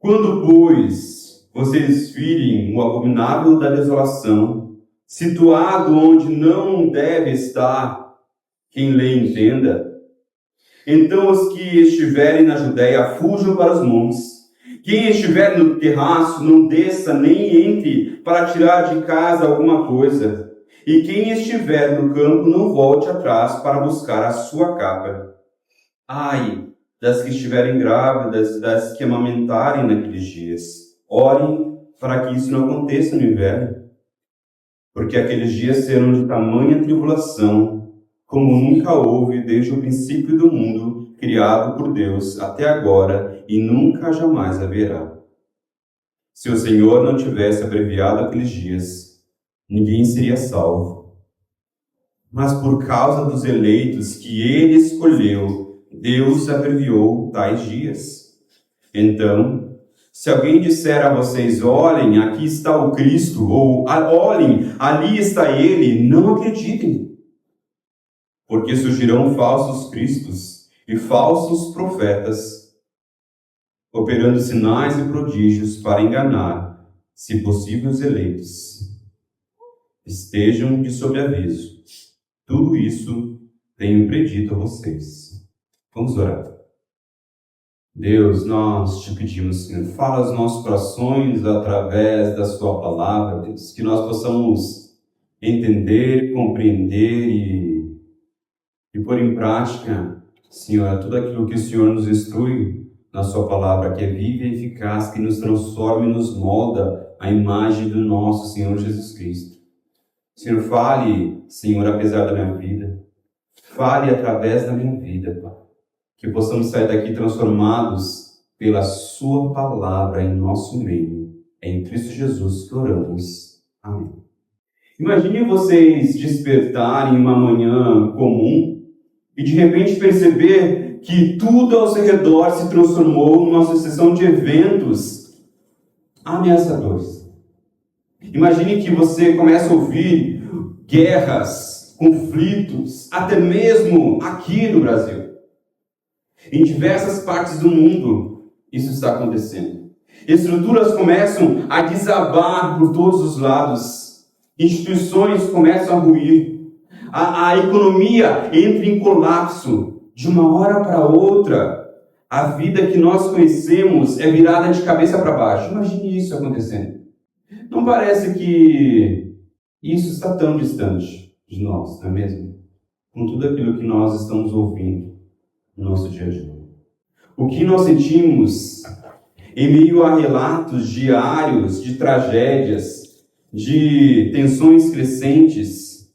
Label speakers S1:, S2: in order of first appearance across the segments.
S1: Quando, pois, vocês virem o abominável da desolação, situado onde não deve estar, quem lê entenda, então os que estiverem na Judéia fujam para os montes. Quem estiver no terraço não desça nem entre para tirar de casa alguma coisa. E quem estiver no campo não volte atrás para buscar a sua capa. Ai das que estiverem grávidas, das que amamentarem naqueles dias. Orem para que isso não aconteça no inverno, porque aqueles dias serão de tamanha tribulação, como nunca houve desde o princípio do mundo, criado por Deus até agora, e nunca jamais haverá. Se o Senhor não tivesse abreviado aqueles dias, ninguém seria salvo. Mas por causa dos eleitos que ele escolheu, Deus abreviou tais dias. Então, se alguém disser a vocês, olhem, aqui está o Cristo, ou olhem, ali está ele, não acreditem. Porque surgirão falsos cristos e falsos profetas, operando sinais e prodígios para enganar, se possível, os eleitos. Estejam de sobreaviso. Tudo isso tenho predito a vocês. Vamos orar. Deus, nós te pedimos, Senhor, fala aos nossos corações através da sua palavra, Deus, que nós possamos entender, compreender e pôr em prática, Senhor, tudo aquilo que o Senhor nos instrui na sua palavra, que é viva e eficaz, que nos transforma e nos molda a imagem do nosso Senhor Jesus Cristo. Senhor, fale, Senhor, apesar da minha vida, fale através da minha vida, Pai. Que possamos sair daqui transformados pela sua palavra em nosso meio. É em Cristo Jesus que oramos. Amém. Imagine vocês despertarem uma manhã comum e de repente perceber que tudo ao seu redor se transformou numa sucessão de eventos ameaçadores. Imagine que você começa a ouvir guerras, conflitos, até mesmo aqui no Brasil. Em diversas partes do mundo, isso está acontecendo. Estruturas começam a desabar por todos os lados. Instituições começam a ruir. A economia entra em colapso. De uma hora para outra, a vida que nós conhecemos é virada de cabeça para baixo. Imagine isso acontecendo. Não parece que isso está tão distante de nós, não é mesmo? Com tudo aquilo que nós estamos ouvindo no nosso dia a dia. O que nós sentimos em meio a relatos diários de tragédias, de tensões crescentes,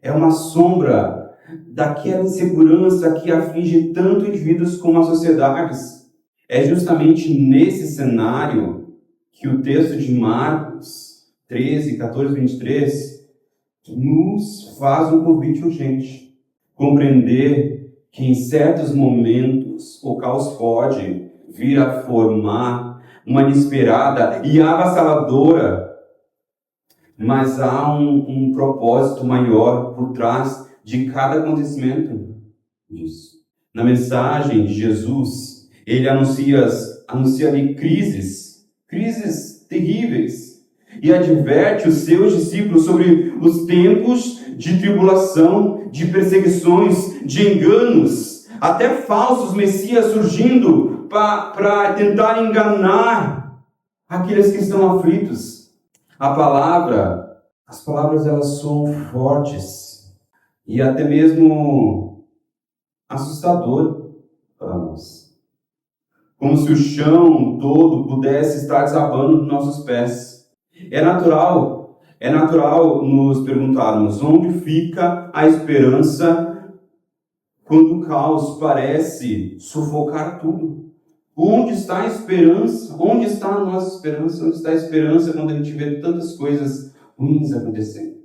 S1: é uma sombra daquela insegurança que aflige tanto indivíduos como as sociedades. É justamente nesse cenário que o texto de Marcos 13, 14, 23 nos faz um convite urgente. Compreender que em certos momentos o caos pode vir a formar uma inesperada e avassaladora, mas há um propósito maior por trás de cada acontecimento disso. Na mensagem de Jesus, ele anuncia ali crises terríveis, e adverte os seus discípulos sobre os tempos de tribulação, de perseguições, de enganos, até falsos messias surgindo para tentar enganar aqueles que estão aflitos. As palavras elas são fortes e até mesmo assustadoras para nós. Como se o chão todo pudesse estar desabando nos nossos pés. É natural nos perguntarmos onde fica a esperança quando o caos parece sufocar tudo. Onde está a esperança? Onde está a nossa esperança? Onde está a esperança quando a gente vê tantas coisas ruins acontecendo?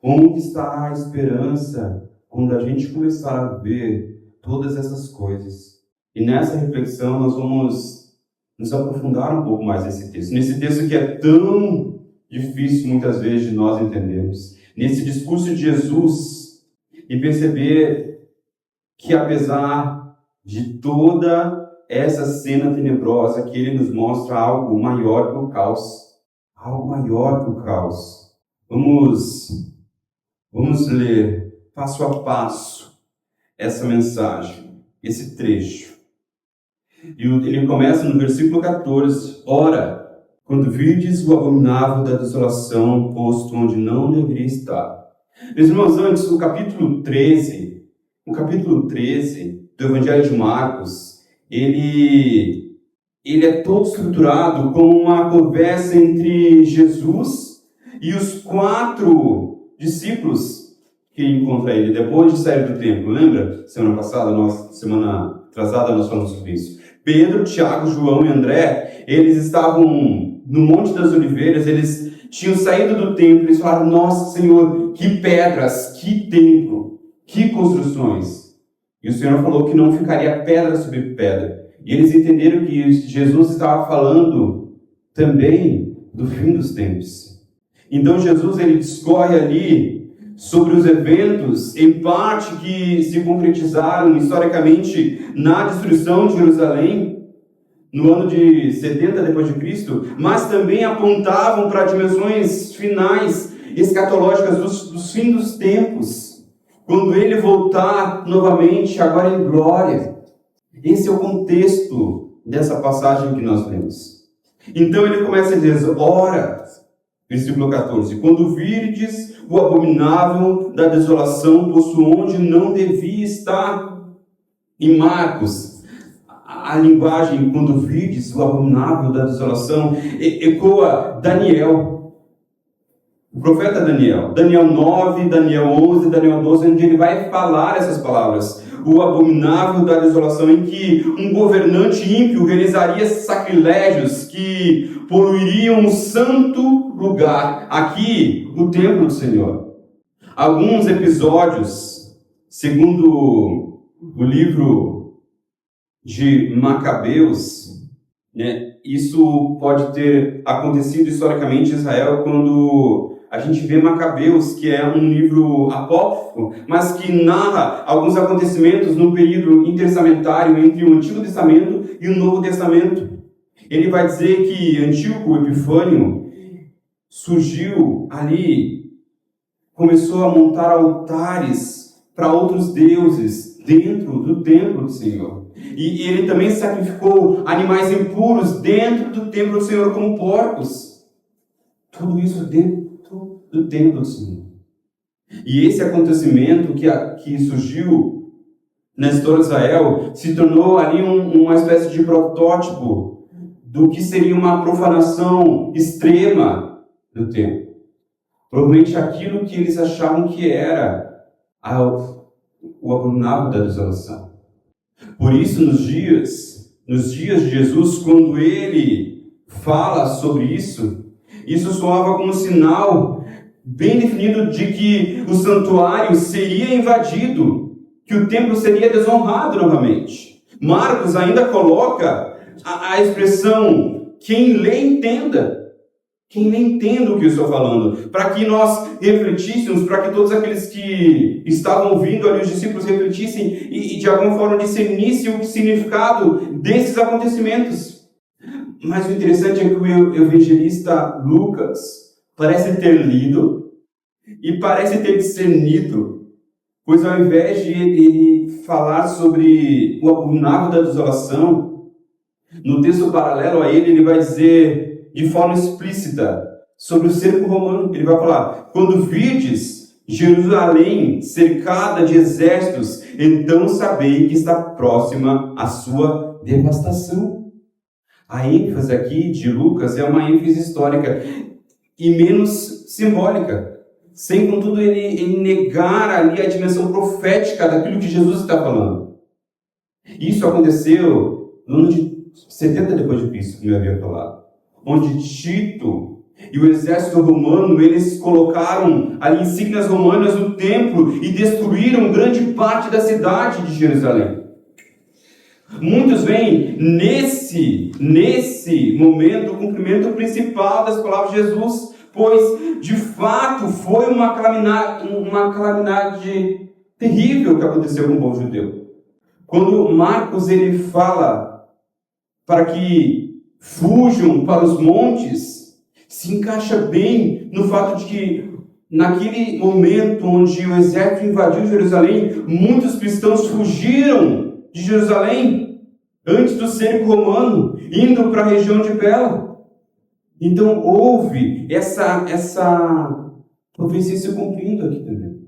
S1: Onde está a esperança quando a gente começar a ver todas essas coisas? E nessa reflexão nós vamos nos aprofundar um pouco mais nesse texto. Nesse texto que é tão difícil muitas vezes de nós entendermos. Nesse discurso de Jesus. E perceber que apesar de toda essa cena tenebrosa que ele nos mostra algo maior que o caos. Algo maior que o caos. Vamos ler passo a passo essa mensagem, esse trecho. E ele começa no versículo 14. Ora, quando virdes o abominável da desolação posto onde não deveria estar. Meus irmãos, antes, o capítulo 13 do Evangelho de Marcos, ele é todo estruturado como uma conversa entre Jesus e os 4 discípulos que encontra ele depois de sair do templo. Lembra? Semana atrasada nós falamos sobre isso. Pedro, Tiago, João e André, eles estavam no Monte das Oliveiras, eles tinham saído do templo, eles falaram: nossa, Senhor, que pedras, que templo, que construções. E o Senhor falou que não ficaria pedra sobre pedra. E eles entenderam que Jesus estava falando também do fim dos tempos. Então Jesus, ele discorre ali sobre os eventos, em parte, que se concretizaram historicamente na destruição de Jerusalém, no ano de 70 depois de Cristo, mas também apontavam para dimensões finais, escatológicas dos fins dos tempos, quando ele voltar novamente, agora em glória. Esse é o contexto dessa passagem que nós lemos. Então ele começa a dizer: ora, versículo 14, quando virdes o abominável da desolação posto onde não devia estar. Em Marcos, a linguagem, quando virdes o abominável da desolação, ecoa Daniel, o profeta Daniel 9, Daniel 11, Daniel 12, onde ele vai falar essas palavras. O abominável da desolação, em que um governante ímpio realizaria sacrilégios que poluiriam o santo lugar, aqui, o templo do Senhor. Alguns episódios, segundo o livro de Macabeus, isso pode ter acontecido historicamente em Israel, quando a gente vê Macabeus, que é um livro apócrifo, mas que narra alguns acontecimentos no período intertestamentário entre o Antigo Testamento e o Novo Testamento. Ele vai dizer que Antíoco Epifânio surgiu ali, começou a montar altares para outros deuses dentro do templo do Senhor. E ele também sacrificou animais impuros dentro do templo do Senhor, como porcos. Tudo isso dentro do templo do Senhor. E esse acontecimento que surgiu na história de Israel se tornou ali uma espécie de protótipo do que seria uma profanação extrema do templo. Provavelmente aquilo que eles achavam que era o abominável da desolação. Por isso, nos dias de Jesus, quando ele fala sobre isso soava como um sinal bem definido de que o santuário seria invadido, que o templo seria desonrado novamente. Marcos ainda coloca a expressão: quem lê, entenda. Quem nem entenda o que eu estou falando, para que nós refletíssemos, para que todos aqueles que estavam ouvindo ali, os discípulos, refletissem e de alguma forma discernissem o significado desses acontecimentos. Mas o interessante é que o evangelista Lucas parece ter lido e parece ter discernido, pois ao invés de ele falar sobre o abominável da desolação, no texto paralelo a ele vai dizer de forma explícita sobre o cerco romano. Ele vai falar: quando virdes Jerusalém cercada de exércitos, então sabei que está próxima a sua devastação. A ênfase aqui de Lucas é uma ênfase histórica e menos simbólica, sem contudo ele negar ali a dimensão profética daquilo que Jesus está falando. Isso aconteceu no ano de 70 depois de Cristo, como eu havia falado, onde Tito e o exército romano, eles colocaram ali insígnias romanas no templo e destruíram grande parte da cidade de Jerusalém. Muitos veem nesse momento o cumprimento principal das palavras de Jesus, pois de fato foi uma calamidade terrível que aconteceu com o povo judeu. Quando Marcos ele fala para que fujam para os montes, se encaixa bem no fato de que, naquele momento onde o exército invadiu Jerusalém, muitos cristãos fugiram de Jerusalém antes do cerco romano, indo para a região de Bela. Então houve essa profecia se cumprindo aqui também.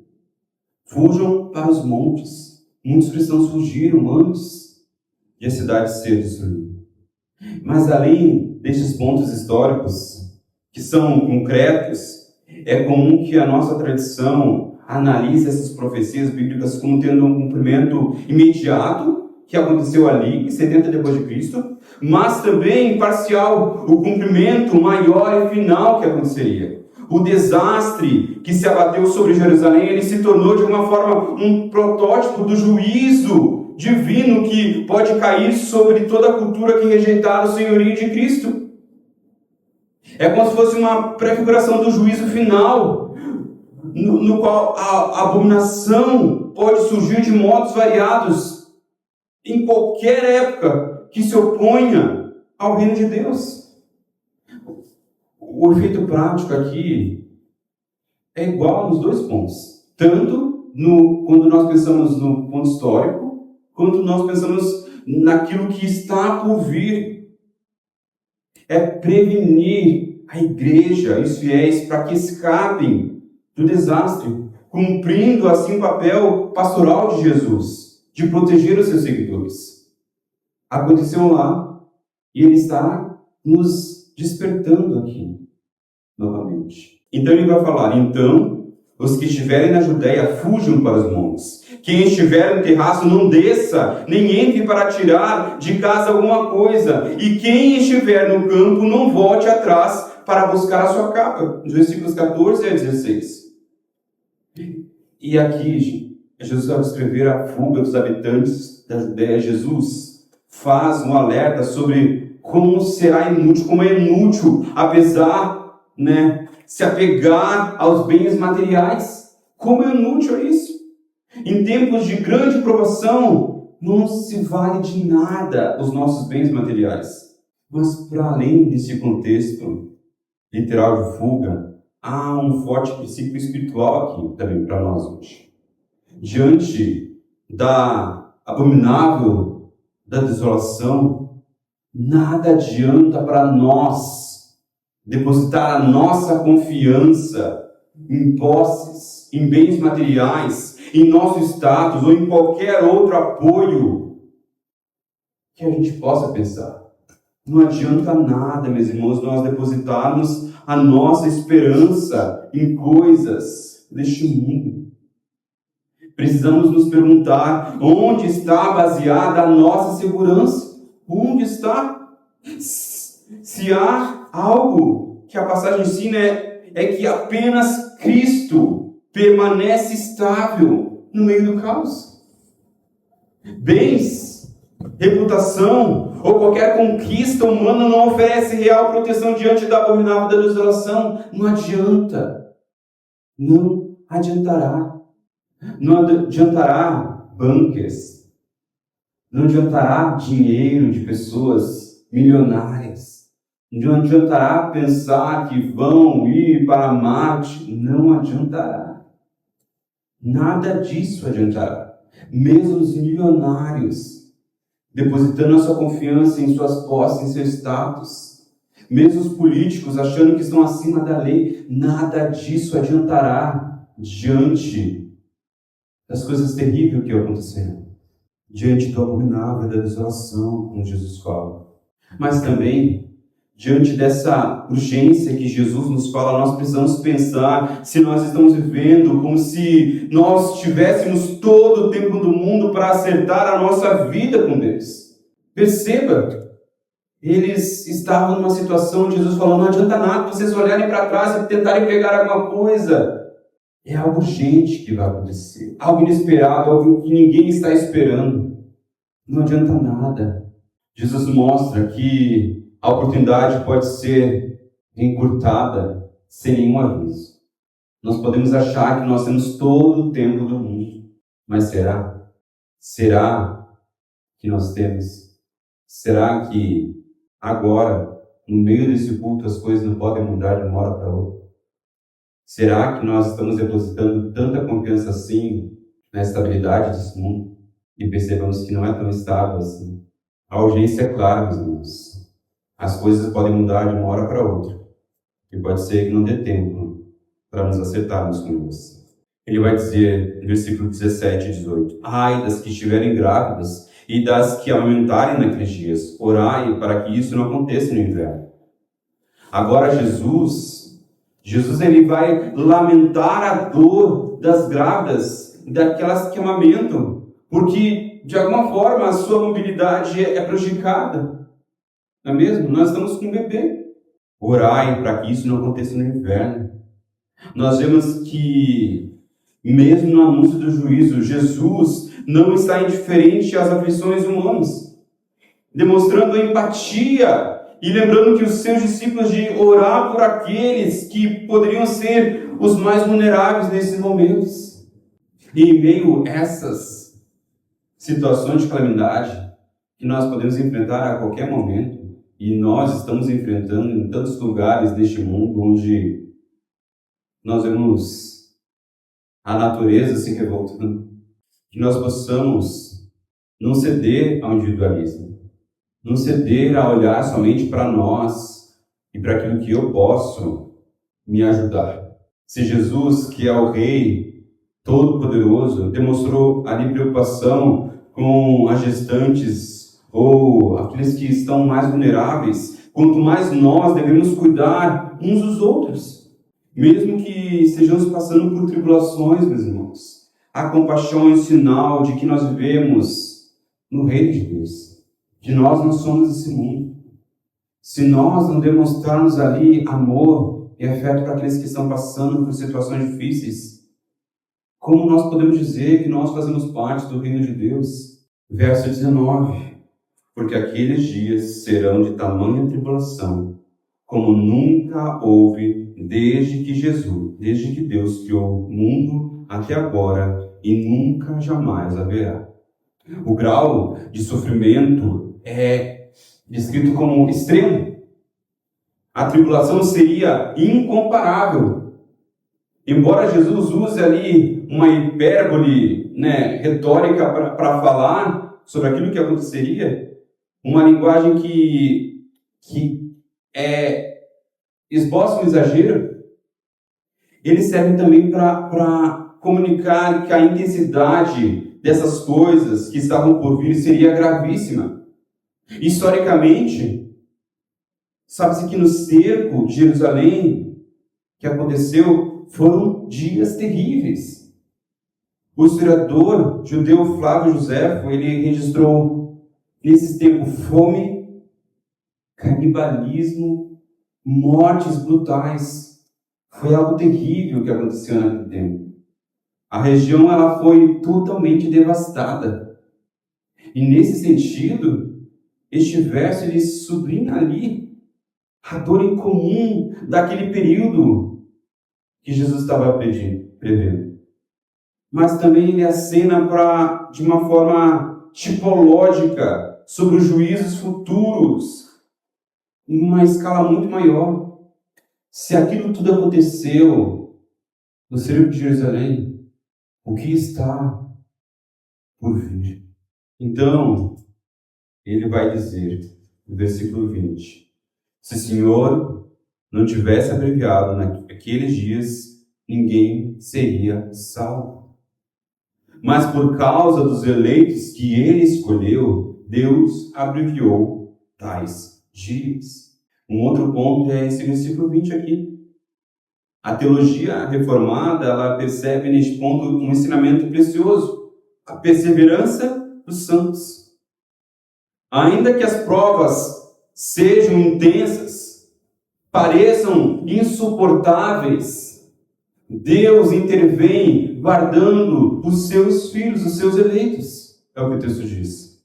S1: Fujam para os montes. Muitos cristãos fugiram antes de a cidade ser destruída. Mas além destes pontos históricos, que são concretos, é comum que a nossa tradição analise essas profecias bíblicas como tendo um cumprimento imediato, que aconteceu ali, 70 depois de Cristo, mas também parcial, o cumprimento maior e final que aconteceria. O desastre que se abateu sobre Jerusalém, ele se tornou de alguma forma um protótipo do juízo divino que pode cair sobre toda a cultura que rejeitaram o senhorio de Cristo. É como se fosse uma prefiguração do juízo final, no qual a abominação pode surgir de modos variados em qualquer época que se oponha ao reino de Deus. O efeito prático aqui é igual nos dois pontos. Tanto quando nós pensamos no ponto histórico, quanto nós pensamos naquilo que está por vir. É prevenir a igreja e os fiéis para que escapem do desastre, cumprindo assim o papel pastoral de Jesus, de proteger os seus seguidores. Aconteceu lá e ele está nos despertando aqui novamente. Então ele vai falar: então os que estiverem na Judéia fujam para os montes. Quem estiver no terraço não desça, nem entre para tirar de casa alguma coisa. E quem estiver no campo não volte atrás para buscar a sua capa. Nos versículos 14 a 16. E aqui Jesus vai descrever a fuga dos habitantes da Judéia. Jesus faz um alerta sobre como será inútil, como é inútil, apesar, se apegar aos bens materiais. Como é inútil isso? Em tempos de grande provação, não se vale de nada os nossos bens materiais. Mas para além desse contexto literal de fuga, há um forte princípio espiritual aqui também para nós hoje. Diante da abominável da desolação, nada adianta para nós depositar a nossa confiança em posses, em bens materiais, em nosso status ou em qualquer outro apoio que a gente possa pensar. Não adianta nada, meus irmãos, nós depositarmos a nossa esperança em coisas deste mundo. Precisamos nos perguntar onde está baseada a nossa segurança. Onde está? Se há algo que a passagem ensina é que apenas Cristo permanece estável no meio do caos. Bens, reputação ou qualquer conquista humana não oferece real proteção diante da abominável da desolação. Não adianta. Não adiantará. Não adiantará bunkers. Não adiantará dinheiro de pessoas milionárias. Não adiantará pensar que vão ir para Marte. Não adiantará. Nada disso adiantará. Mesmo os milionários, depositando a sua confiança em suas posses, em seu status, mesmo os políticos achando que estão acima da lei, nada disso adiantará diante das coisas terríveis que aconteceram, diante do abominável da desolação, como Jesus fala. Mas também, diante dessa urgência que Jesus nos fala, nós precisamos pensar se nós estamos vivendo como se nós tivéssemos todo o tempo do mundo para acertar a nossa vida com Deus. Perceba, eles estavam numa situação onde Jesus falou: não adianta nada vocês olharem para trás e tentarem pegar alguma coisa. É algo urgente que vai acontecer, algo inesperado, algo que ninguém está esperando. Não adianta nada. Jesus mostra que a oportunidade pode ser encurtada sem nenhum aviso. Nós podemos achar que nós temos todo o tempo do mundo. Mas será? Será que nós temos? Será que agora, no meio desse culto, as coisas não podem mudar de uma hora para outra? Será que nós estamos depositando tanta confiança assim na estabilidade desse mundo e percebemos que não é tão estável assim? A urgência é clara, meus irmãos. As coisas podem mudar de uma hora para outra. E pode ser que não dê tempo para nos acertarmos com isso. Ele vai dizer, no versículo 17 e 18, ai das que estiverem grávidas e das que amamentarem naqueles dias, orai para que isso não aconteça no inverno. Agora Jesus ele vai lamentar a dor das grávidas, daquelas que amamentam, porque de alguma forma a sua mobilidade é prejudicada. Não é mesmo? Nós estamos com um bebê. Orai para que isso não aconteça no inverno. Nós vemos que, mesmo no anúncio do juízo, Jesus não está indiferente às aflições humanas, demonstrando a empatia e lembrando que os seus discípulos de orar por aqueles que poderiam ser os mais vulneráveis nesses momentos. E em meio a essas situações de calamidade que nós podemos enfrentar a qualquer momento, e nós estamos enfrentando em tantos lugares deste mundo onde nós vemos a natureza se revoltando, que nós possamos não ceder ao individualismo, não ceder a olhar somente para nós e para aquilo que eu posso me ajudar. Se Jesus, que é o Rei Todo-Poderoso, demonstrou ali preocupação com as gestantes ou aqueles que estão mais vulneráveis, quanto mais nós devemos cuidar uns dos outros, mesmo que estejamos passando por tribulações, meus irmãos. A compaixão é um sinal de que nós vivemos no reino de Deus, que nós não somos esse mundo. Se nós não demonstrarmos ali amor e afeto para aqueles que estão passando por situações difíceis, como nós podemos dizer que nós fazemos parte do reino de Deus? Verso 19. Porque aqueles dias serão de tamanha tribulação, como nunca houve desde que Deus criou o mundo até agora, e nunca jamais haverá. O grau de sofrimento é descrito como extremo. A tribulação seria incomparável. Embora Jesus use ali uma hipérbole, retórica para falar sobre aquilo que aconteceria, uma linguagem que esboça um exagero, ele serve também para comunicar que a intensidade dessas coisas que estavam por vir seria gravíssima. Historicamente, sabe-se que no cerco de Jerusalém, que aconteceu, foram dias terríveis. O historiador judeu Flávio Joséfo, ele registrou nesse tempo fome, canibalismo, mortes brutais. Foi algo terrível que aconteceu naquele tempo. A região ela foi totalmente devastada. E nesse sentido, este verso ele sublinha ali a dor incomum daquele período que Jesus estava prevendo. Mas também ele acena de uma forma tipológica sobre os juízos futuros, em uma escala muito maior. Se aquilo tudo aconteceu no cerco de Jerusalém, o que está por vir? Então, ele vai dizer, no versículo 20, se o Senhor não tivesse abreviado naqueles dias, ninguém seria salvo. Mas por causa dos eleitos que ele escolheu, Deus abreviou tais dias. Um outro ponto é esse versículo 20 aqui. A teologia reformada, ela percebe neste ponto um ensinamento precioso. A perseverança dos santos. Ainda que as provas sejam intensas, pareçam insuportáveis, Deus intervém guardando os seus filhos, os seus eleitos. É o que o texto diz.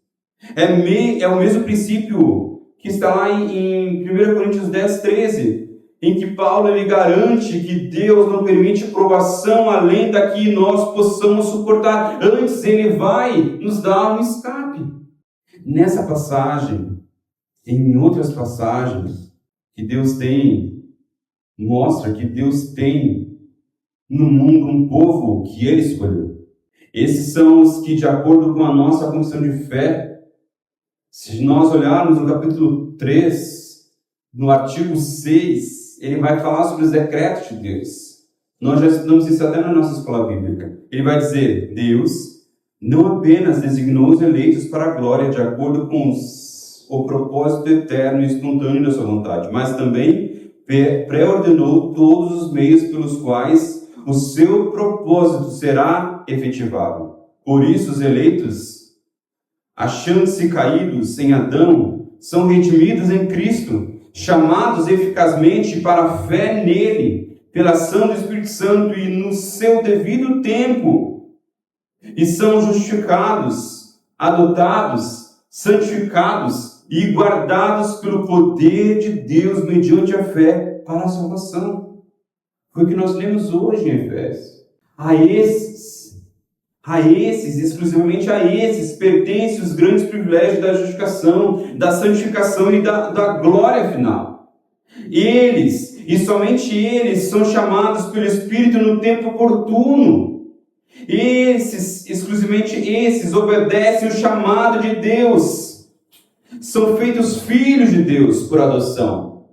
S1: É o mesmo princípio que está lá em 1 Coríntios 10, 13, em que Paulo ele garante que Deus não permite provação além da que nós possamos suportar. Antes, ele vai nos dar um escape. Nessa passagem, Em outras passagens, mostra que Deus tem no mundo um povo que Ele escolheu. Esses são os que, de acordo com a nossa confissão de fé, se nós olharmos no capítulo 3, no artigo 6, ele vai falar sobre os decretos de Deus. Nós já estudamos isso até na nossa escola bíblica. Ele vai dizer: Deus não apenas designou os eleitos para a glória de acordo com o propósito eterno e espontâneo da sua vontade, mas também pré-ordenou todos os meios pelos quais o seu propósito será efetivado. Por isso, os eleitos, achando-se caídos em Adão, são redimidos em Cristo, chamados eficazmente para a fé nele, pela ação do Espírito Santo e no seu devido tempo, e são justificados, adotados, santificados e guardados pelo poder de Deus mediante a fé para a salvação. Foi o que nós lemos hoje em Efésios. Exclusivamente a esses, pertencem os grandes privilégios da justificação, da santificação e da glória final. Eles, e somente eles, são chamados pelo Espírito no tempo oportuno. Exclusivamente esses, obedecem o chamado de Deus. São feitos filhos de Deus por adoção.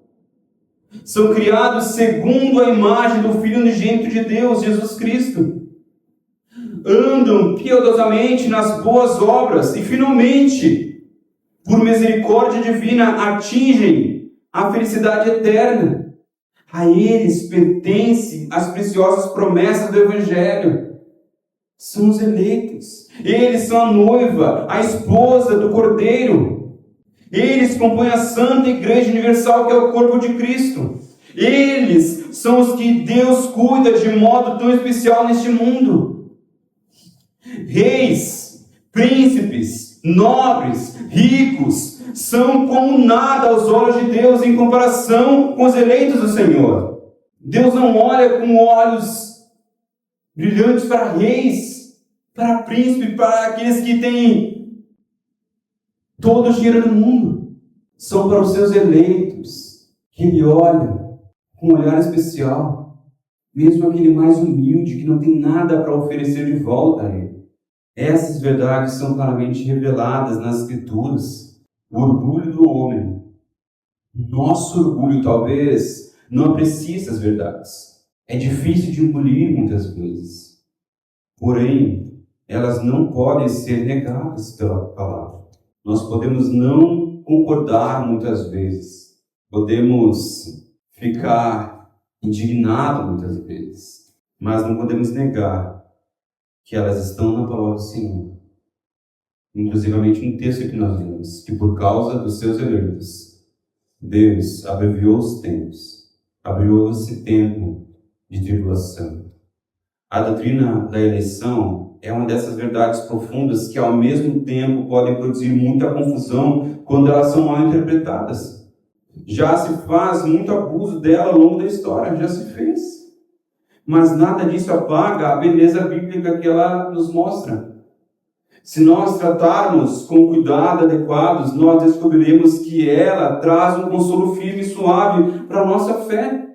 S1: São criados segundo a imagem do Filho unigênito de Deus, Jesus Cristo. Andam piedosamente nas boas obras e, finalmente, por misericórdia divina, atingem a felicidade eterna. A eles pertencem as preciosas promessas do Evangelho. São os eleitos. Eles são a noiva, a esposa do Cordeiro. Eles compõem a Santa Igreja Universal, que é o corpo de Cristo. Eles são os que Deus cuida de modo tão especial neste mundo. Reis, príncipes, nobres, ricos, são como nada aos olhos de Deus em comparação com os eleitos do Senhor. Deus não olha com olhos brilhantes para reis, para príncipes, para aqueles que têm todo o dinheiro do mundo. São para os seus eleitos que Ele olha com um olhar especial, mesmo aquele mais humilde que não tem nada para oferecer de volta a Ele. Essas verdades são claramente reveladas nas Escrituras. O orgulho do homem, nosso orgulho talvez, não aprecie essas verdades. É difícil de engolir muitas vezes. Porém, elas não podem ser negadas pela palavra. Nós podemos não concordar muitas vezes. Podemos ficar indignados muitas vezes. Mas não podemos negar que elas estão na palavra do Senhor. Inclusivamente no texto que nós lemos, que por causa dos seus eleitos, Deus abreviou os tempos, abreviou esse tempo de tribulação. A doutrina da eleição é uma dessas verdades profundas que ao mesmo tempo podem produzir muita confusão quando elas são mal interpretadas. Já se faz muito abuso dela ao longo da história, já se fez. Mas nada disso apaga a beleza bíblica que ela nos mostra. Se nós tratarmos com cuidado adequado, nós descobriremos que ela traz um consolo firme e suave para a nossa fé.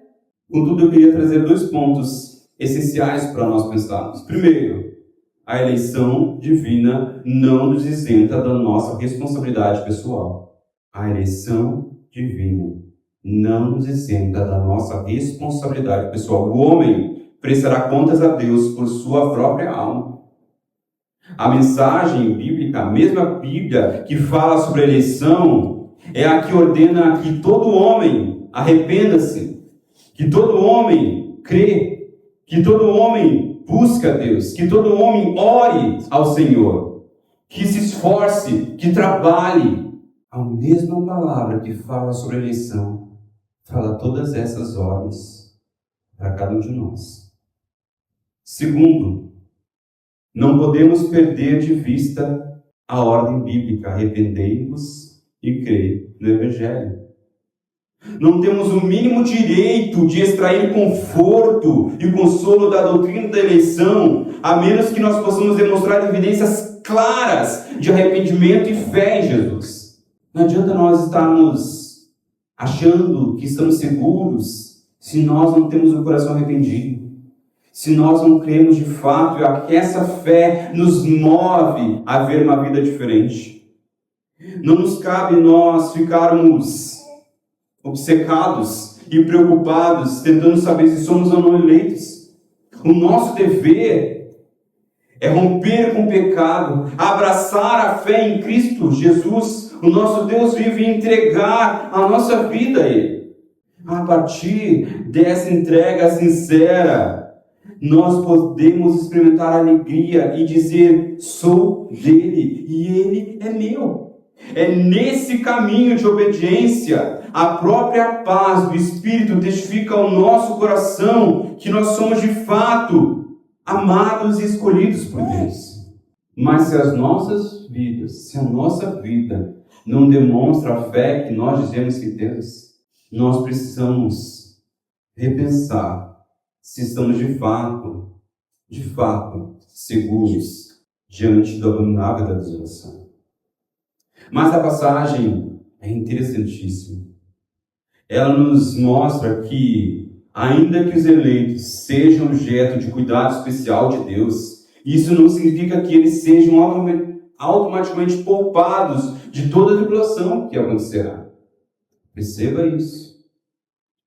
S1: Contudo, eu queria trazer 2 pontos essenciais para nós pensarmos. Primeiro, a eleição divina não nos isenta da nossa responsabilidade pessoal. A eleição divina não nos isenta da nossa responsabilidade pessoal. O homem prestará contas a Deus por sua própria alma. A mensagem bíblica, a mesma Bíblia que fala sobre a eleição, é a que ordena que todo homem arrependa-se, que todo homem crê, que todo homem busque a Deus, que todo homem ore ao Senhor, que se esforce, que trabalhe. A mesma palavra que fala sobre a eleição, fala todas essas ordens para cada um de nós. Segundo, não podemos perder de vista a ordem bíblica. Arrependei-vos e crei no Evangelho. Não temos o mínimo direito de extrair conforto e consolo da doutrina da eleição, a menos que nós possamos demonstrar evidências claras de arrependimento e fé em Jesus. Não adianta nós estarmos achando que estamos seguros se nós não temos o coração arrependido. Se nós não cremos de fato que essa fé nos move a ver uma vida diferente. Não nos cabe nós ficarmos obcecados e preocupados, tentando saber se somos ou não eleitos. O nosso dever é romper com o pecado, abraçar a fé em Cristo Jesus, o nosso Deus vivo, e entregar a nossa vida a Ele. A partir dessa entrega sincera, nós podemos experimentar alegria e dizer: sou dele e ele é meu. É nesse caminho de obediência, a própria paz do Espírito testifica ao nosso coração que nós somos de fato amados e escolhidos por Deus. Mas se as nossas vidas, se a nossa vida não demonstra a fé que nós dizemos que temos, nós precisamos repensar se estamos de fato seguros diante do abominável da desolação. Mas a passagem é interessantíssima. Ela nos mostra que, ainda que os eleitos sejam objeto de cuidado especial de Deus, isso não significa que eles sejam automaticamente poupados de toda a tribulação que acontecerá. Perceba isso.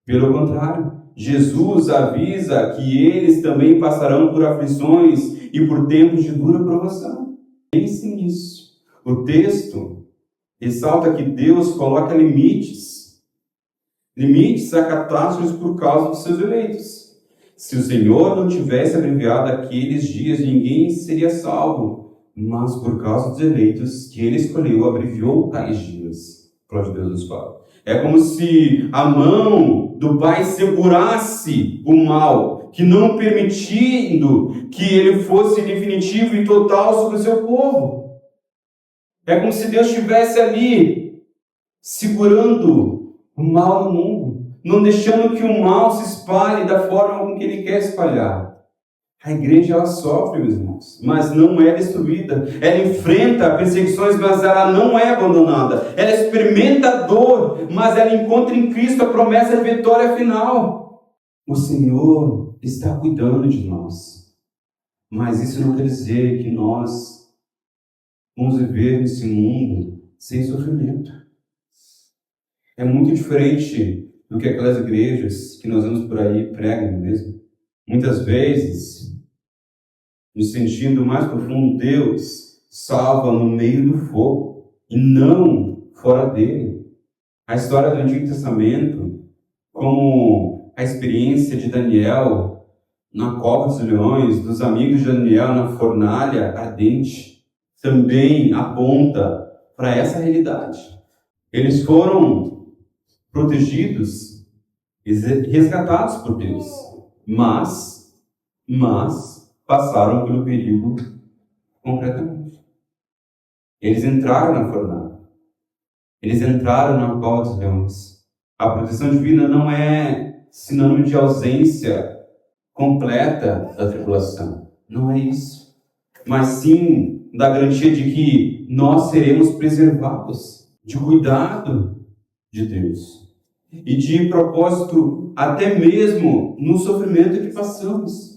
S1: Pelo contrário, Jesus avisa que eles também passarão por aflições e por tempos de dura provação. Pense nisso. O texto ressalta que Deus coloca limites a catástrofes por causa dos seus eleitos. Se o Senhor não tivesse abreviado aqueles dias, ninguém seria salvo. Mas por causa dos eleitos que Ele escolheu, abreviou tais dias. Glória a Deus nos fala. É como se a mão do Pai segurasse o mal, que não permitindo que ele fosse definitivo e total sobre o seu povo. É como se Deus estivesse ali segurando o mal no mundo, não deixando que o mal se espalhe da forma com que ele quer espalhar. A igreja, ela sofre, meus irmãos, mas não é destruída. Ela enfrenta perseguições, mas ela não é abandonada. Ela experimenta a dor, mas ela encontra em Cristo a promessa de vitória final. O Senhor está cuidando de nós. Mas isso não quer dizer que nós vamos viver nesse mundo sem sofrimento. É muito diferente do que aquelas igrejas que nós vemos por aí pregam mesmo. Muitas vezes, no sentido mais profundo, Deus salva no meio do fogo e não fora dele. A história do Antigo Testamento, como a experiência de Daniel na cova dos leões, dos amigos de Daniel na fornalha ardente, também aponta para essa realidade. Eles foram protegidos e resgatados por Deus, mas passaram pelo perigo concretamente. Eles entraram na fornalha. Eles entraram na cova dos leões. A proteção divina não é sinônimo de ausência completa da tribulação. Não é isso. Mas sim da garantia de que nós seremos preservados, de cuidado de Deus. E de propósito até mesmo no sofrimento que passamos.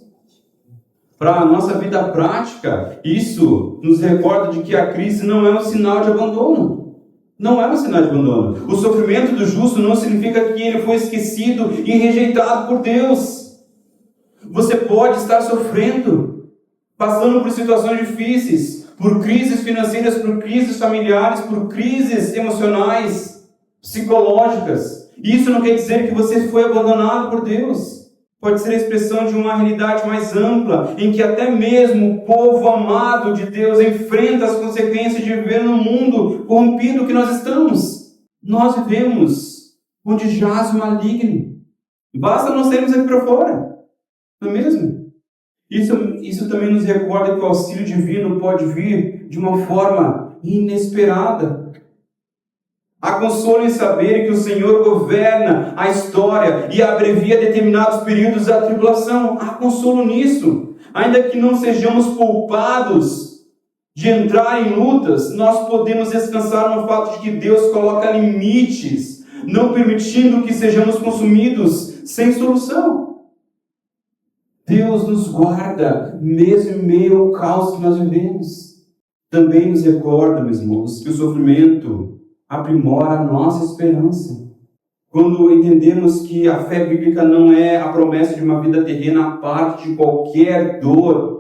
S1: Para a nossa vida prática, isso nos recorda de que a crise não é um sinal de abandono. Não é um sinal de abandono. O sofrimento do justo não significa que ele foi esquecido e rejeitado por Deus. Você pode estar sofrendo, passando por situações difíceis, por crises financeiras, por crises familiares, por crises emocionais, psicológicas. Isso não quer dizer que você foi abandonado por Deus. Pode ser a expressão de uma realidade mais ampla, em que até mesmo o povo amado de Deus enfrenta as consequências de viver no mundo corrompido que nós estamos. Nós vivemos onde jaz o maligno. Basta nós sairmos aqui para fora. Não é mesmo? Isso também nos recorda que o auxílio divino pode vir de uma forma inesperada. Há consolo em saber que o Senhor governa a história e abrevia determinados períodos da tribulação. Há consolo nisso. Ainda que não sejamos poupados de entrar em lutas, nós podemos descansar no fato de que Deus coloca limites, não permitindo que sejamos consumidos sem solução. Deus nos guarda, mesmo em meio ao caos que nós vivemos. Também nos recorda, meus irmãos, que o sofrimento aprimora a nossa esperança. Quando entendemos que a fé bíblica não é a promessa de uma vida terrena à parte de qualquer dor,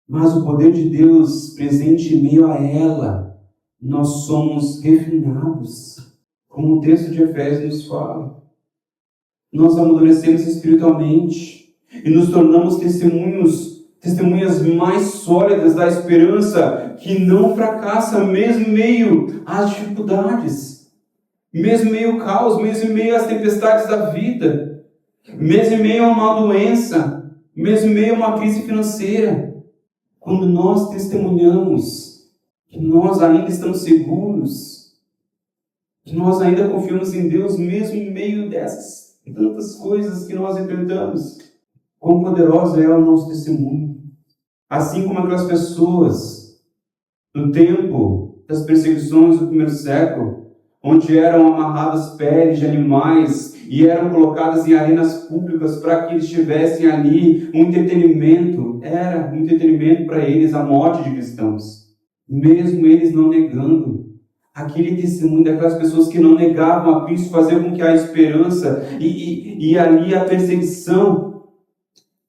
S1: mas o poder de Deus presente em meio a ela, nós somos refinados, como o texto de Efésios nos fala. Nós amadurecemos espiritualmente e nos tornamos testemunhas mais sólidas da esperança que não fracassa mesmo em meio às dificuldades, mesmo em meio ao caos, mesmo em meio às tempestades da vida, mesmo em meio a uma doença, mesmo em meio a uma crise financeira. Quando nós testemunhamos que nós ainda estamos seguros, que nós ainda confiamos em Deus, mesmo em meio dessas tantas coisas que nós enfrentamos, quão poderoso é o nosso testemunho. Assim como aquelas pessoas no tempo das perseguições do primeiro século, onde eram amarradas peles de animais e eram colocadas em arenas públicas para que eles tivessem ali um entretenimento. Era um entretenimento para eles a morte de cristãos. Mesmo eles não negando, aquele testemunho daquelas pessoas que não negavam a Cristo fazia com que a esperança e ali a perseguição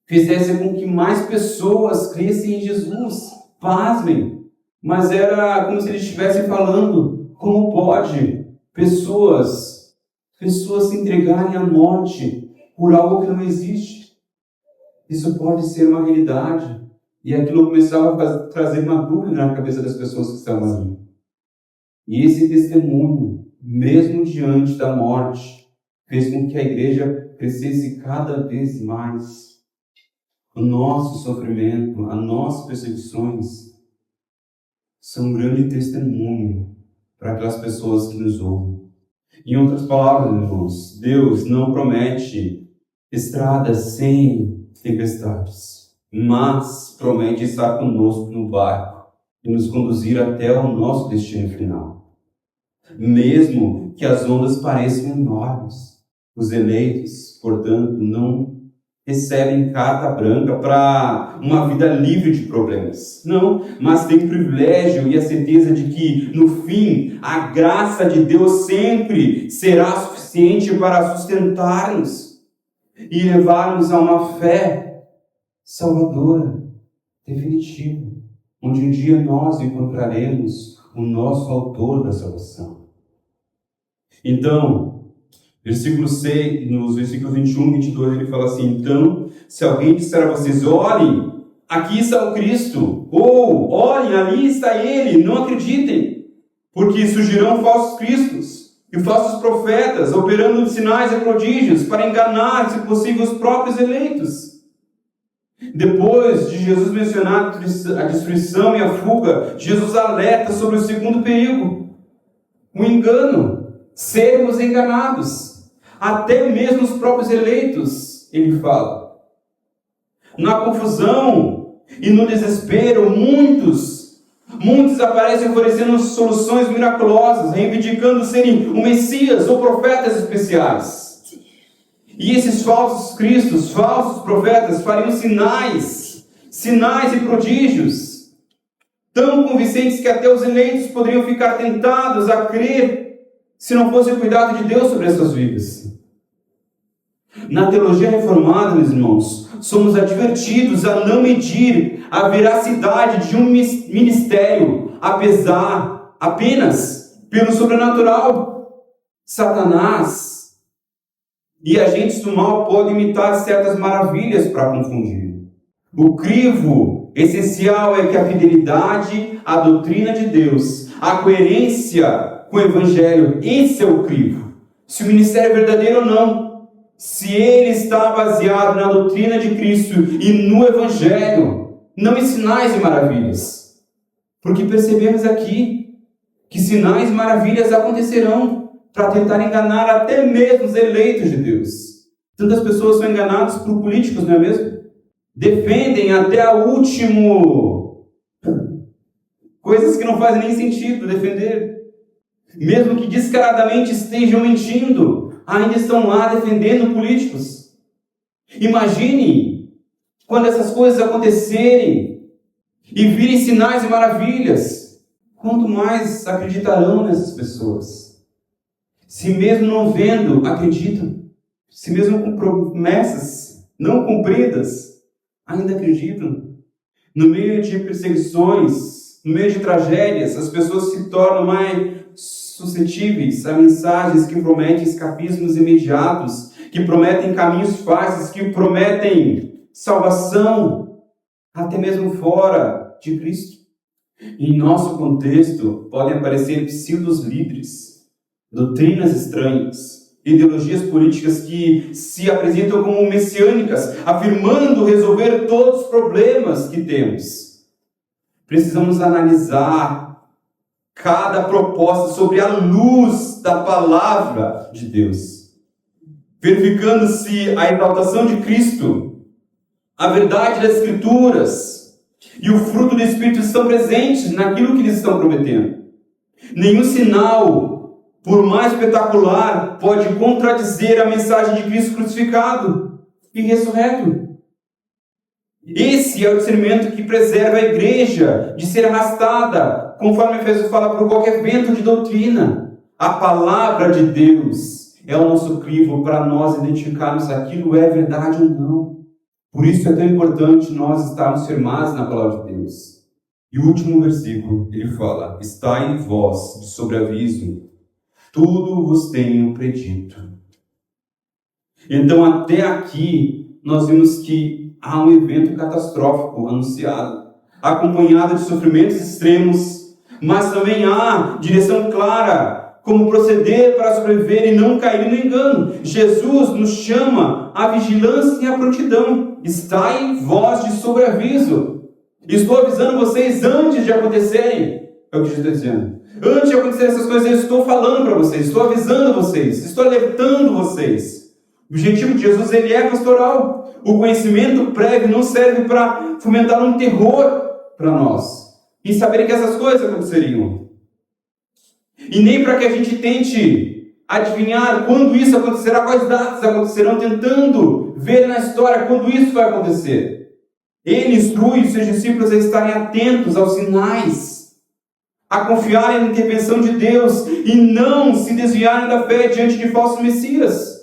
S1: fizesse com que mais pessoas crescem em Jesus. Pasmem. Mas era como se eles estivessem falando, como pode pessoas se entregarem à morte por algo que não existe? Isso pode ser uma realidade. E aquilo começava a trazer uma dúvida na cabeça das pessoas que estavam ali. E esse testemunho, mesmo diante da morte, fez com que a igreja crescesse cada vez mais. O nosso sofrimento, as nossas perseguições são um grande testemunho para aquelas pessoas que nos ouvem. Em outras palavras, irmãos, Deus não promete estradas sem tempestades, mas promete estar conosco no barco e nos conduzir até o nosso destino final. Mesmo que as ondas pareçam enormes, os eleitos, portanto, não recebem carta branca para uma vida livre de problemas. Não, mas tem o privilégio e a certeza de que, no fim, a graça de Deus sempre será suficiente para sustentar-nos e levar-nos a uma fé salvadora, definitiva, onde um dia nós encontraremos o nosso autor da salvação. Então, versículo 6, nos versículos 21 e 22, ele fala assim: então, se alguém disser a vocês, olhem, aqui está o Cristo, ou olhem, ali está Ele, não acreditem, porque surgirão falsos cristos e falsos profetas, operando sinais e prodígios para enganar, se possível, os próprios eleitos. Depois de Jesus mencionar a destruição e a fuga, Jesus alerta sobre o segundo perigo, o engano, sermos enganados. Até mesmo os próprios eleitos, ele fala. Na confusão e no desespero, muitos aparecem oferecendo soluções miraculosas, reivindicando serem o Messias ou profetas especiais. E esses falsos cristos, falsos profetas, fariam sinais e prodígios, tão convincentes que até os eleitos poderiam ficar tentados a crer, se não fosse o cuidado de Deus sobre as suas vidas. Na teologia reformada, meus irmãos, somos advertidos a não medir a veracidade de um ministério apenas pelo sobrenatural. Satanás e agentes do mal podem imitar certas maravilhas para confundir. O crivo essencial é que a fidelidade à doutrina de Deus, a coerência com o Evangelho, esse é o crivo. Se o ministério é verdadeiro ou não. Se ele está baseado na doutrina de Cristo e no Evangelho, não em sinais e maravilhas. Porque percebemos aqui que sinais e maravilhas acontecerão para tentar enganar até mesmo os eleitos de Deus. Tantas pessoas são enganadas por políticos, não é mesmo? Defendem até o último Coisas que não fazem nem sentido defender. Mesmo que descaradamente estejam mentindo, ainda estão lá defendendo políticos. Imagine quando essas coisas acontecerem e virem sinais e maravilhas, quanto mais acreditarão nessas pessoas. Se mesmo não vendo, acreditam. Se mesmo com promessas não cumpridas, ainda acreditam. No meio de perseguições, no meio de tragédias, as pessoas se tornam mais suscetíveis a mensagens que prometem escapismos imediatos, que prometem caminhos fáceis, que prometem salvação, até mesmo fora de Cristo. Em nosso contexto, podem aparecer pseudos-líderes, doutrinas estranhas, ideologias políticas que se apresentam como messiânicas, afirmando resolver todos os problemas que temos. Precisamos analisar cada proposta sobre a luz da palavra de Deus, verificando se a exaltação de Cristo, a verdade das Escrituras e o fruto do Espírito estão presentes naquilo que eles estão prometendo. Nenhum sinal, por mais espetacular, pode contradizer a mensagem de Cristo crucificado e ressurreto. Esse é o discernimento que preserva a igreja de ser arrastada, conforme Efésios fala, por qualquer vento de doutrina. A palavra de Deus é o nosso crivo para nós identificarmos se aquilo é verdade ou não. Por isso é tão importante nós estarmos firmados na palavra de Deus. E o último versículo, ele fala: está em vós de sobreaviso, tudo vos tenho predito. Então, até aqui, nós vimos que há um evento catastrófico anunciado, acompanhado de sofrimentos extremos, mas também há direção clara, como proceder para sobreviver e não cair no engano. Jesus nos chama à vigilância e à prontidão. Está em vós de sobreaviso. Estou avisando vocês antes de acontecerem. É o que Jesus está dizendo. Antes de acontecerem essas coisas, eu estou falando para vocês, estou avisando vocês, estou alertando vocês. O objetivo de Jesus, ele é pastoral. O conhecimento prévio não serve para fomentar um terror para nós, e saber que essas coisas aconteceriam. E nem para que a gente tente adivinhar quando isso acontecerá, quais datas acontecerão, tentando ver na história quando isso vai acontecer. Ele instrui os seus discípulos a estarem atentos aos sinais, a confiarem na intervenção de Deus e não se desviarem da fé diante de falsos messias.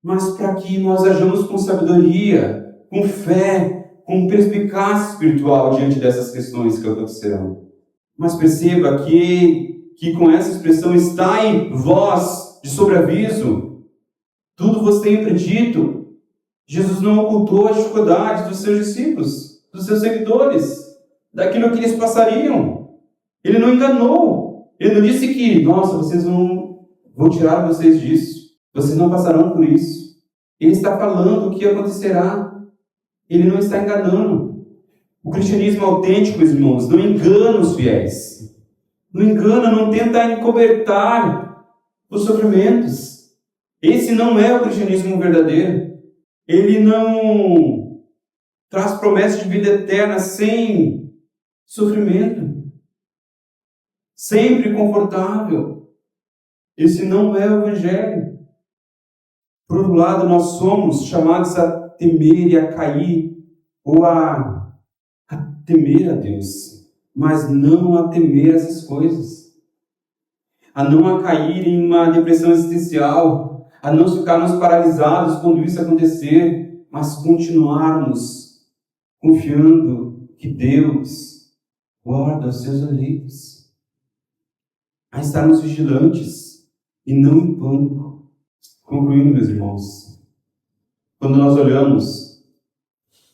S1: Mas para que nós ajamos com sabedoria, com fé, com perspicácia espiritual diante dessas questões que acontecerão. Mas perceba que com essa expressão, está em vós de sobreaviso, tudo vos tenho predito. Jesus não ocultou as dificuldades dos seus discípulos, dos seus seguidores, daquilo que eles passariam. Ele não enganou. Ele não disse que, nossa, vou tirar vocês disso. Vocês não passarão por isso. Ele está falando o que acontecerá. Ele não está enganando. O cristianismo autêntico, meus irmãos, não engana os fiéis. Não engana, não tenta encobertar os sofrimentos. Esse não é o cristianismo verdadeiro. Ele não traz promessas de vida eterna sem sofrimento. Sempre confortável. Esse não é o evangelho. Por outro lado, nós somos chamados a temer e a cair, ou a temer a Deus, mas não a temer essas coisas. A não cair em uma depressão existencial, a não ficarmos paralisados quando isso acontecer, mas continuarmos confiando que Deus guarda os seus eleitos. A estarmos vigilantes e não em pânico. Concluindo, meus irmãos, quando nós olhamos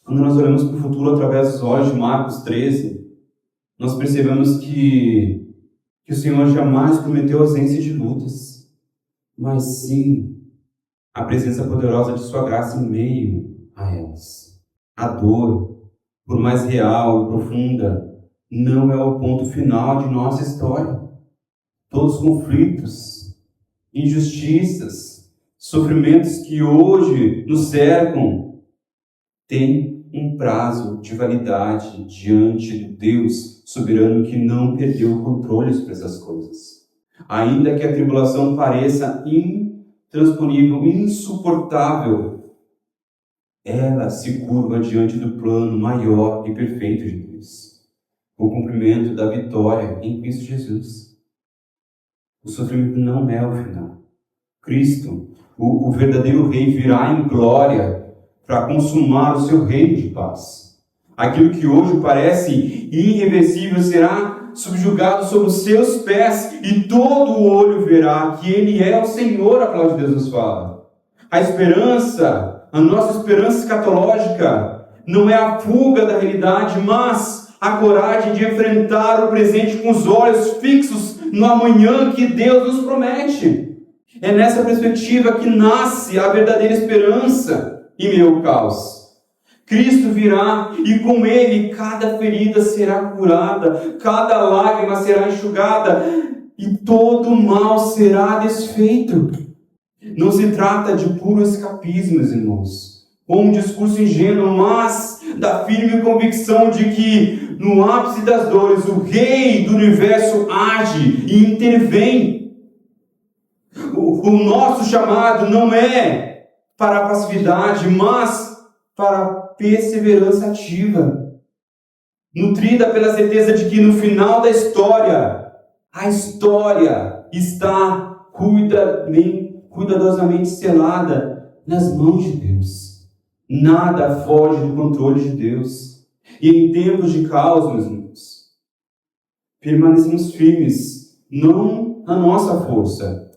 S1: para o futuro através dos olhos de Marcos 13, nós percebemos que o Senhor jamais prometeu ausência de lutas, mas sim a presença poderosa de sua graça em meio a elas. A dor, por mais real e profunda, não é o ponto final de nossa história. Todos os conflitos, injustiças, sofrimentos que hoje nos cercam têm um prazo de validade diante do Deus soberano que não perdeu o controle sobre essas coisas. Ainda que a tribulação pareça intransponível, insuportável, ela se curva diante do plano maior e perfeito de Deus, o cumprimento da vitória em Cristo Jesus. O sofrimento não é o final. Cristo, o verdadeiro Rei, virá em glória para consumar o seu reino de paz. Aquilo que hoje parece irreversível será subjugado sob os seus pés, e todo o olho verá que Ele é o Senhor, a palavra de Deus nos fala. A esperança, a nossa esperança escatológica, não é a fuga da realidade, mas a coragem de enfrentar o presente com os olhos fixos no amanhã que Deus nos promete. É nessa perspectiva que nasce a verdadeira esperança em meio ao caos. Cristo virá e com Ele cada ferida será curada, cada lágrima será enxugada e todo mal será desfeito. Não se trata de puro escapismo, meus irmãos, ou um discurso ingênuo, mas da firme convicção de que no ápice das dores o Rei do Universo age e intervém. O nosso chamado não é para a passividade, mas para a perseverança ativa, nutrida pela certeza de que no final da história, a história está cuidadosamente selada nas mãos de Deus. Nada foge do controle de Deus. E em tempos de caos, meus irmãos, permanecemos firmes, não na nossa força,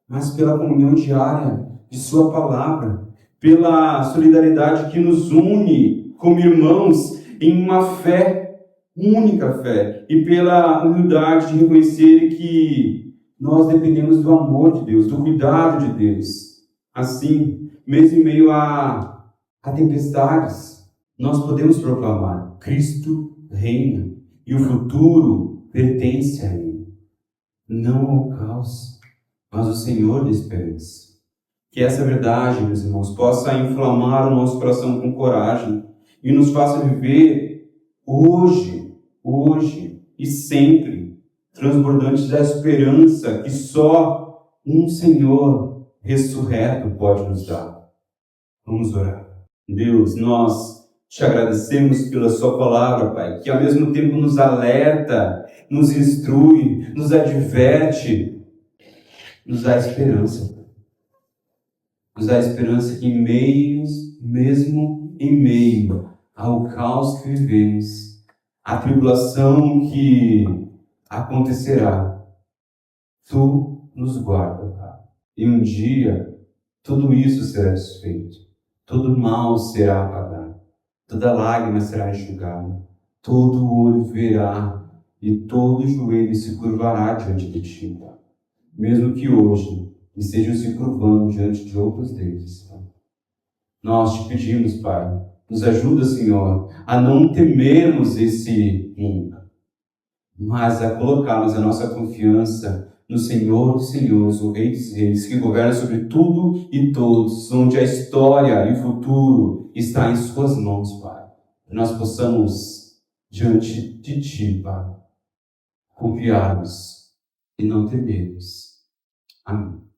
S1: mas pela comunhão diária de Sua palavra, pela solidariedade que nos une como irmãos em uma fé, única fé, e pela humildade de reconhecer que nós dependemos do amor de Deus, do cuidado de Deus. Assim, mesmo em meio a tempestades, nós podemos proclamar: Cristo reina e o futuro pertence a Ele. Não ao caos, mas o Senhor da esperança. Que essa verdade, meus irmãos, possa inflamar o nosso coração com coragem e nos faça viver hoje e sempre, transbordantes da esperança que só um Senhor ressurreto pode nos dar. Vamos orar. Deus, nós te agradecemos pela Sua palavra, Pai, que ao mesmo tempo nos alerta, nos instrui, nos adverte, nos dá esperança. Nos dá esperança que mesmo em meio ao caos que vivemos, a tribulação que acontecerá, Tu nos guarda, Pai. E um dia, tudo isso será desfeito. Todo mal será apagado. Toda lágrima será enxugada. Todo olho verá e todo joelho se curvará diante de Ti, Pai. Mesmo que hoje estejam se curvando diante de outros deuses. Nós te pedimos, Pai, nos ajuda, Senhor, a não temermos esse mundo, mas a colocarmos a nossa confiança no Senhor dos Senhores, o Rei dos Reis, que governa sobre tudo e todos, onde a história e o futuro está em Suas mãos, Pai. Que nós possamos, diante de Ti, Pai, confiarmos e não temermos. Amém.